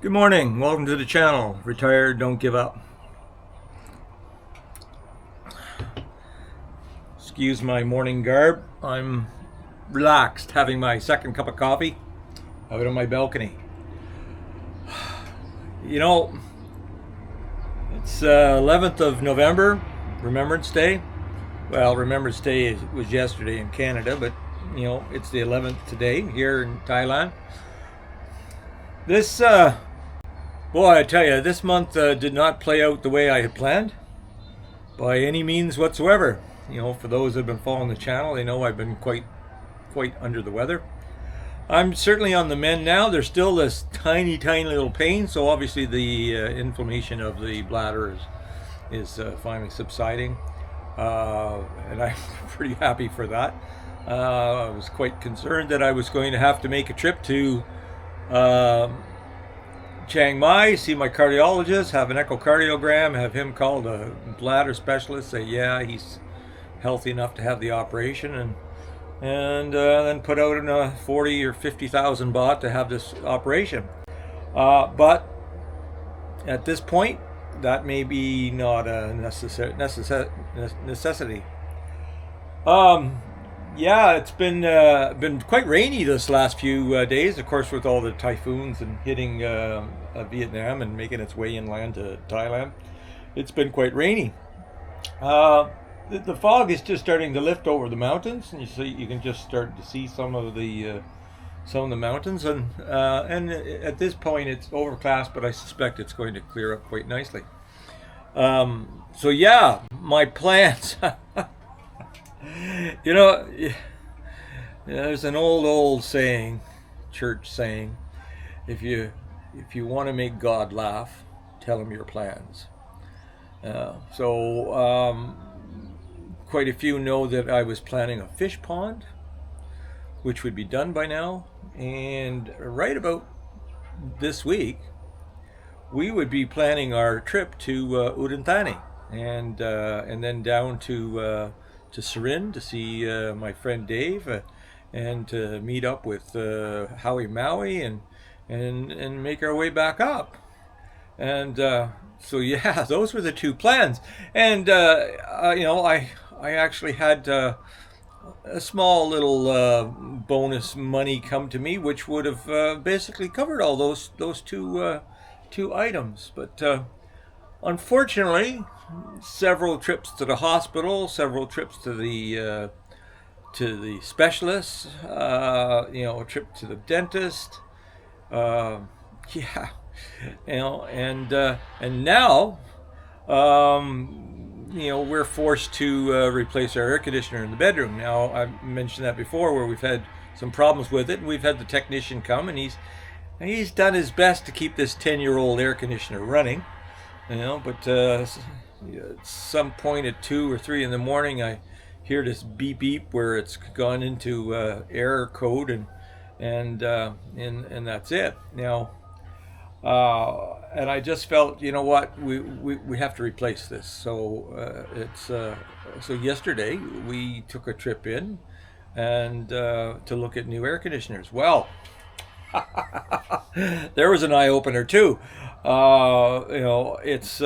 Good morning. Welcome to the channel. Retired, don't give up. Excuse my morning garb. I'm relaxed, having my second cup of coffee out on my balcony. You know, it's 11th of November, Remembrance Day. Well, Remembrance Day was yesterday in Canada, but you know, it's the 11th today here in Thailand. This boy, I tell you, this month did not play out the way I had planned by any means whatsoever. You know, for those that have been following the channel, they know I've been quite under the weather. I'm certainly on the mend now. There's still this tiny little pain, so obviously the inflammation of the bladder is finally subsiding, and I'm pretty happy for that. I was quite concerned that I was going to have to make a trip to Chiang Mai, see my cardiologist, have an echocardiogram, have him call the bladder specialist, say yeah, he's healthy enough to have the operation, and then put out in a 40 or 50,000 baht to have this operation. But at this point, that may be not a necessity. Yeah, it's been quite rainy this last few days, of course, with all the typhoons and hitting Vietnam and making its way inland to Thailand. It's been quite rainy. The fog is just starting to lift over the mountains, and you can just start to see some of the mountains, and at this point it's overcast, but I suspect it's going to clear up quite nicely. So yeah, my plans. You know, there's an old saying, church saying, if you want to make God laugh, tell him your plans. Quite a few know that I was planning a fish pond, which would be done by now, and right about this week, we would be planning our trip to Udantani, and then down to Surin to see my friend Dave, and to meet up with Howie Maui, and make our way back up. And so yeah, those were the two plans. And you know, I actually had a small little bonus money come to me, which would have basically covered all those two items. But unfortunately, several trips to the hospital, several trips to the specialist, you know, a trip to the dentist, yeah, you know, and now, you know, we're forced to replace our air conditioner in the bedroom. Now, I mentioned that before, where we've had some problems with it, and we've had the technician come, and he's done his best to keep this 10-year-old air conditioner running, you know, but at some point at 2 or 3 in the morning, I hear this beep beep where it's gone into error code, and that's it. Now, and I just felt, you know what, we have to replace this. So so yesterday we took a trip in and to look at new air conditioners. Well, there was an eye opener too. You know, it's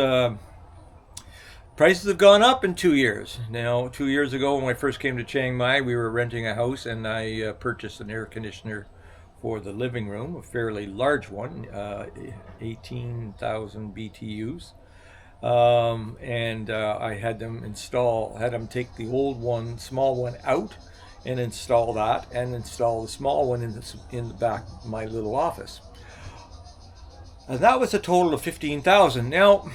prices have gone up in 2 years. Now, 2 years ago when I first came to Chiang Mai, we were renting a house, and I purchased an air conditioner for the living room, a fairly large one, 18,000 BTUs. And I had them take the old one, small one out, and install that, and install the small one in the back of my little office. And that was a total of 15,000. Now,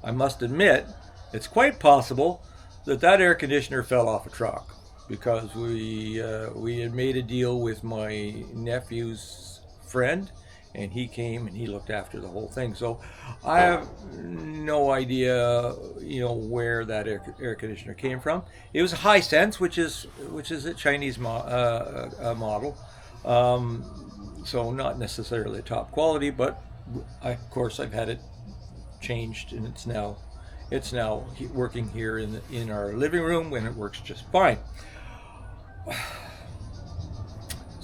I must admit, it's quite possible that air conditioner fell off a truck, because we had made a deal with my nephew's friend, and he came and he looked after the whole thing. So I have no idea, you know, where that air conditioner came from. It was a Hisense, which is a Chinese model, so not necessarily top quality, but of course I've had it changed, and it's now working here in our living room, and it works just fine.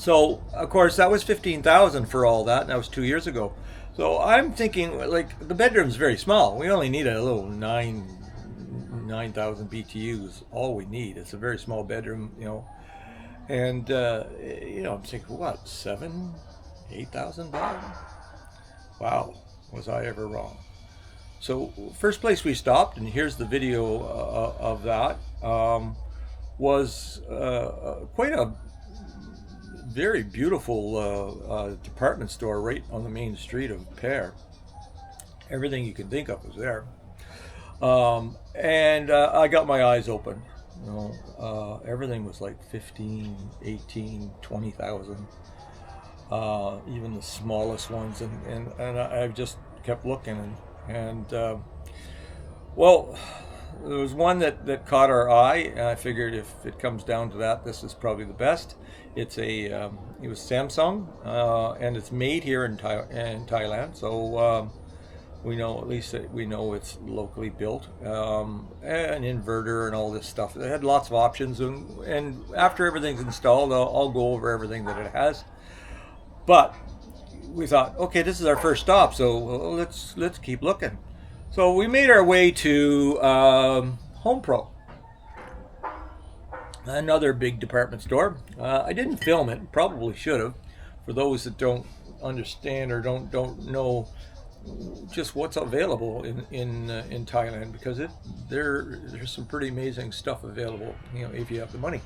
So of course that was 15,000 for all that, and that was 2 years ago. So I'm thinking, like, the bedroom's very small. We only need a little 9,000 BTUs. All we need. It's a very small bedroom, And I'm thinking, what, 8,000 baht? Wow, was I ever wrong? So first place we stopped, and here's the video of that, was quite a very beautiful department store right on the main street of Pair. Everything you can think of was there. And I got my eyes open. Everything was like 15, 18, 20,000. Even the smallest ones, and I just kept looking, and well, there was one that caught our eye, and I figured if it comes down to that, this is probably the best. It was Samsung, and it's made here in Thailand, so we know, at least we know it's locally built, an inverter and all this stuff. It had lots of options, and after everything's installed, I'll go over everything that it has. But we thought, okay, this is our first stop, so let's keep looking. So we made our way to Home Pro, another big department store. I didn't film it, probably should have, for those that don't understand or don't know just what's available in Thailand, because there's some pretty amazing stuff available, if you have the money.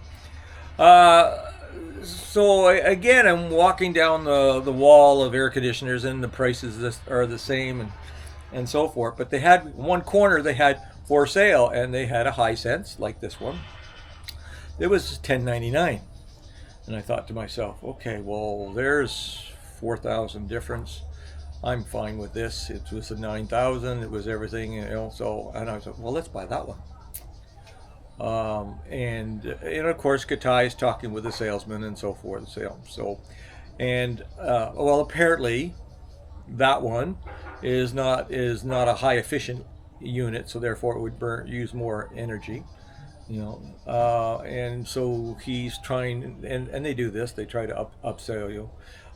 So again, I'm walking down the wall of air conditioners, and the prices are the same and so forth. But they had one corner they had for sale, and they had a Hisense like this one. It was $10.99, and I thought to myself, okay, well, there's 4,000 difference. I'm fine with this. It was a 9,000. It was everything, So, and I was like, well, let's buy that one. And of course, Katai is talking with the salesman and so forth. Well, apparently, that one is not a high efficient unit, so therefore it would use more energy. And so he's trying, and they do this. They try to upsell you.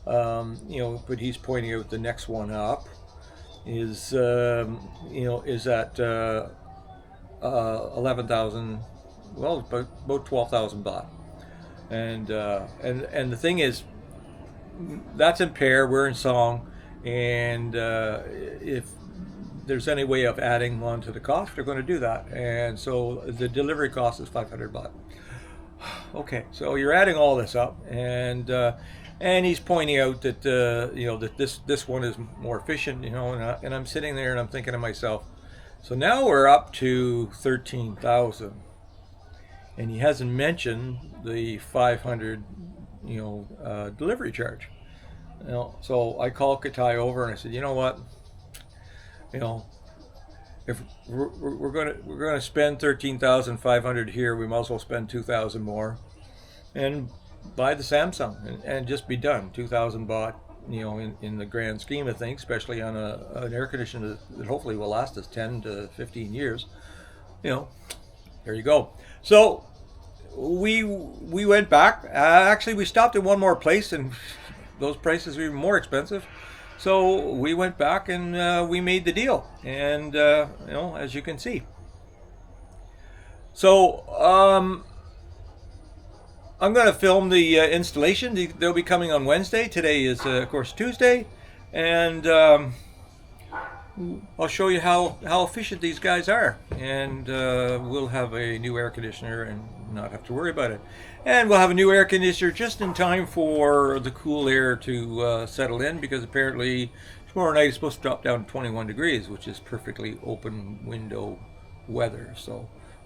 But he's pointing out the next one up is at 11,000, well, about 12,000 baht, and the thing is, that's in Pair, we're in Song, and if there's any way of adding on to the cost, they're going to do that, and so the delivery cost is 500 baht. Okay, so you're adding all this up, and he's pointing out that that this one is more efficient, and I'm sitting there and I'm thinking to myself, so now we're up to 13,000, and he hasn't mentioned the 500, delivery charge. So I called Katai over and I said, you know what, if we're gonna spend 13,500 here, we might as well spend 2,000 more, and buy the Samsung and just be done. 2,000 baht. In the grand scheme of things, especially on an air conditioner that hopefully will last us 10 to 15 years, there you go. So we went back. Actually, we stopped at one more place, and those prices were even more expensive. So we went back and we made the deal. And as you can see. So I'm going to film the installation. They'll be coming on Wednesday. Today is, of course, Tuesday. And I'll show you how efficient these guys are. And we'll have a new air conditioner and not have to worry about it. And we'll have a new air conditioner just in time for the cool air to settle in, because apparently tomorrow night is supposed to drop down to 21 degrees, which is perfectly open window weather.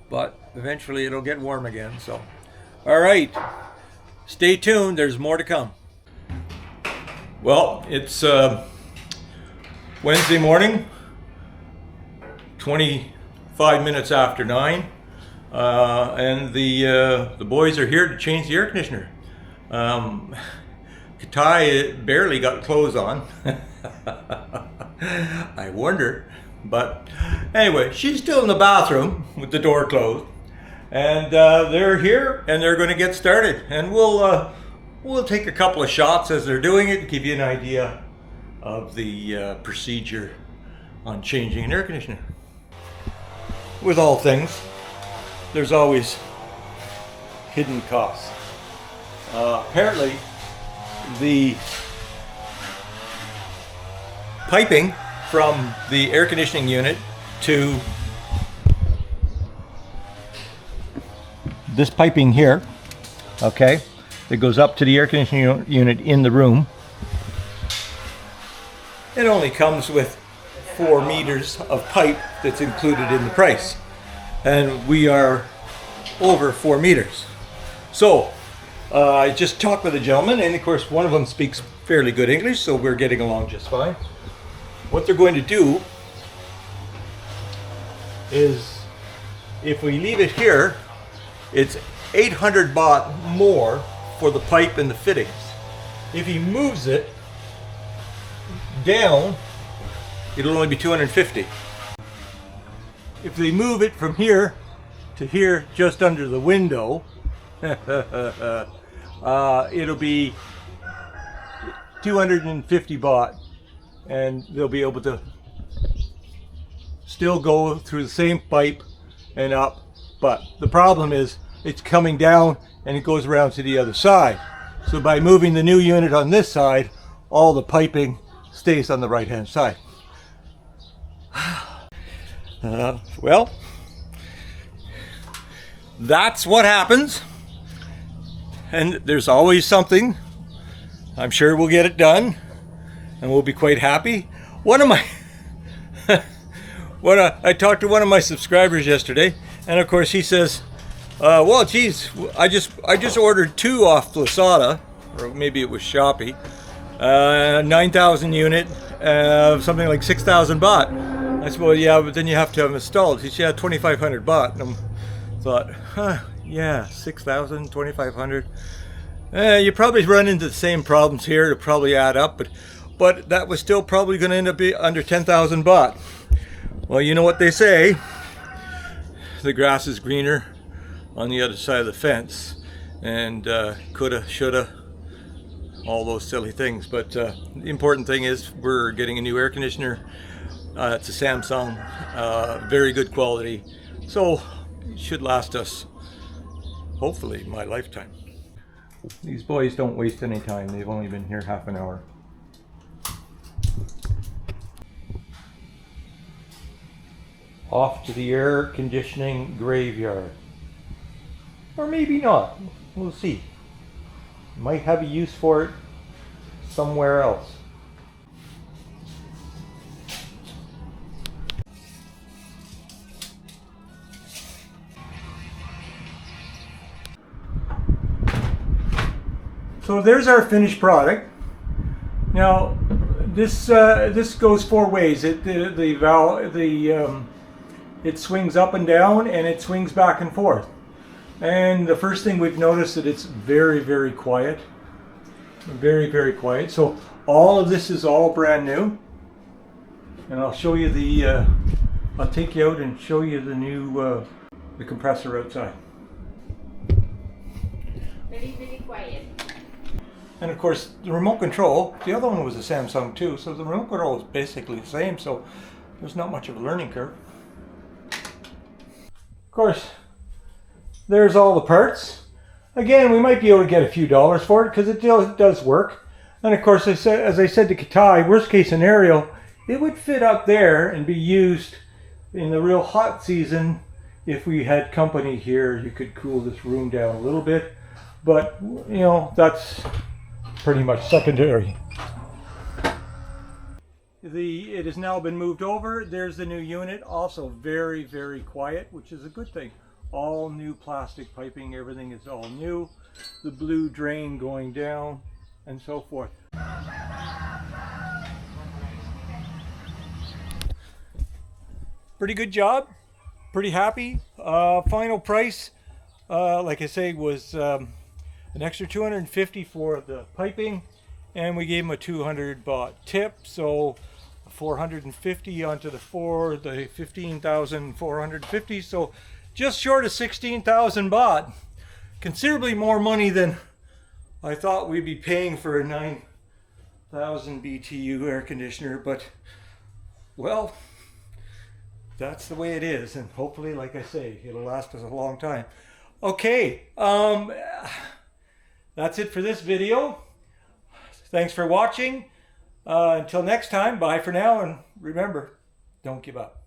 But eventually it'll get warm again. So. All right, stay tuned. There's more to come. Well, it's Wednesday morning, 25 minutes after 9, and the boys are here to change the air conditioner. Katai barely got clothes on. I wonder, but anyway, she's still in the bathroom with the door closed. And they're here, and they're going to get started, and we'll We'll take a couple of shots as they're doing it to give you an idea of the procedure on changing an air conditioner. With all things, there's always hidden costs. Apparently, the piping from the air conditioning unit to this piping here, okay, that goes up to the air conditioning unit in the room, it only comes with 4 meters of pipe that's included in the price, and we are over 4 meters. So I just talked with a gentleman, and of course one of them speaks fairly good English, so we're getting along just fine. What they're going to do is, if we leave it here, it's 800 baht more for the pipe and the fittings. If he moves it down, it'll only be 250. If they move it from here to here, just under the window, it'll be 250 baht, and they'll be able to still go through the same pipe and up. But the problem is it's coming down and it goes around to the other side. So by moving the new unit on this side, all the piping stays on the right hand side. Well, that's what happens, and there's always something. I'm sure we'll get it done and we'll be quite happy. One of my I talked to one of my subscribers yesterday, and of course he says, well, geez, I just ordered 2 off Lazada, or maybe it was Shopee, 9,000 unit, something like 6,000 baht. I said, well, yeah, but then you have to have them installed. He said, yeah, 2,500 baht. And I thought, yeah, 6,000, 2,500. You probably run into the same problems here. It'll probably add up, but that was still probably going to end up being under 10,000 baht. Well, you know what they say, the grass is greener on the other side of the fence, and coulda, shoulda, all those silly things. But the important thing is we're getting a new air conditioner. It's a Samsung, very good quality, so it should last us, hopefully, my lifetime. These boys don't waste any time. They've only been here half an hour. Off to the air conditioning graveyard. Or maybe not. We'll see. Might have a use for it somewhere else. So there's our finished product. Now this goes 4 ways. It swings up and down, and it swings back and forth. And the first thing we've noticed that it's very, very quiet. Very, very quiet. So all of this is all brand new. And I'll show you I'll take you out and show you the new the compressor outside. Very, very quiet. And of course the remote control, the other one was a Samsung too, so the remote control is basically the same, so there's not much of a learning curve. Of course, there's all the parts. Again, we might be able to get a few dollars for it because it does work. And of course, as I said to Katai, worst case scenario, it would fit up there and be used in the real hot season. If we had company here, you could cool this room down a little bit. But, you know, that's pretty much secondary. It has now been moved over. There's the new unit, also very, very quiet, which is a good thing. All new plastic piping, everything is all new. The blue drain going down and so forth. Pretty good job, pretty happy. Final price, like I say, was an extra 250 for the piping, and we gave him a 200 baht tip, so 450 onto the 15,450, so just short of 16,000 baht. Considerably more money than I thought we'd be paying for a 9,000 BTU air conditioner, but well, that's the way it is, and hopefully, like I say, it'll last us a long time. Okay, that's it for this video. Thanks for watching. Until next time, bye for now, and remember, don't give up.